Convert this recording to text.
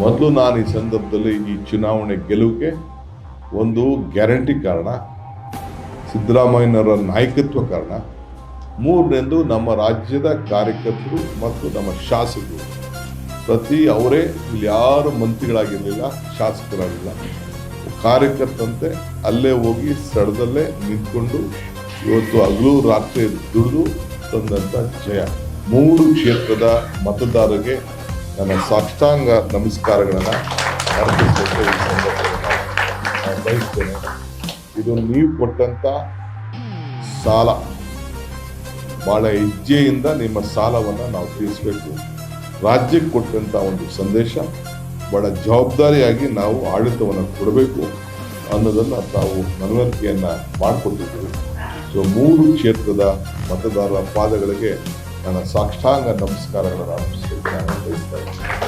ಮೊದಲು ನಾನು ಈ ಸಂದರ್ಭದಲ್ಲಿ ಈ ಚುನಾವಣೆ ಗೆಲುವಿಗೆ ಒಂದು ಗ್ಯಾರಂಟಿ ಕಾರಣ, ಸಿದ್ದರಾಮಯ್ಯನವರ ನಾಯಕತ್ವ ಕಾರಣ. ಮೂರನೇದು ನಮ್ಮ ರಾಜ್ಯದ ಕಾರ್ಯಕರ್ತರು ಮತ್ತು ನಮ್ಮ ಶಾಸಕರು. ಅವರೇ ಇಲ್ಲಿ ಯಾರು ಮಂತ್ರಿಗಳಾಗಿರಲಿಲ್ಲ, ಶಾಸಕರಾಗಿಲ್ಲ, ಕಾರ್ಯಕರ್ತಂತೆ ಅಲ್ಲೇ ಹೋಗಿ ಸ್ಥಳದಲ್ಲೇ ನಿಂತ್ಕೊಂಡು ಇವತ್ತು ಹಗಲು ರಾತ್ರಿ ದುಡಿದು ತಂದಂಥ ಜಯ. 3 ಕ್ಷೇತ್ರದ ಮತದಾರರಿಗೆ ನನ್ನ ಸಾಷ್ಟಾಂಗ ನಮಸ್ಕಾರಗಳನ್ನು ಅರ್ಪಿಸಬೇಕು ಈ ಸಂದರ್ಭದಲ್ಲಿ ನಾನು ಬಯಸ್ತೇನೆ. ಇದು ನೀವು ಕೊಟ್ಟಂತ ಸಾಲ, ಬಹಳ ಹೆಜ್ಜೆಯಿಂದ ನಿಮ್ಮ ಸಾಲವನ್ನು ನಾವು ತೀರಿಸಬೇಕು. ರಾಜ್ಯಕ್ಕೆ ಕೊಟ್ಟಂತ ಒಂದು ಸಂದೇಶ, ಬಹಳ ಜವಾಬ್ದಾರಿಯಾಗಿ ನಾವು ಆಡಳಿತವನ್ನು ಕೊಡಬೇಕು ಅನ್ನೋದನ್ನು ತಾವು ಮನವರಿಕೆಯನ್ನು ಮಾಡಿಕೊಟ್ಟಿದ್ದೀವಿ. ಸೊ 3 ಕ್ಷೇತ್ರದ ಮತದಾರರ ಪಾದಗಳಿಗೆ ನನ್ನ ಸಾಷ್ಟಾಂಗ ನಮಸ್ಕಾರಗಳನ್ನು ಅರ್ಪಿಸಬೇಕು ನಾನು ಬಯಸ್ತಾ ಇದ್ದೀನಿ.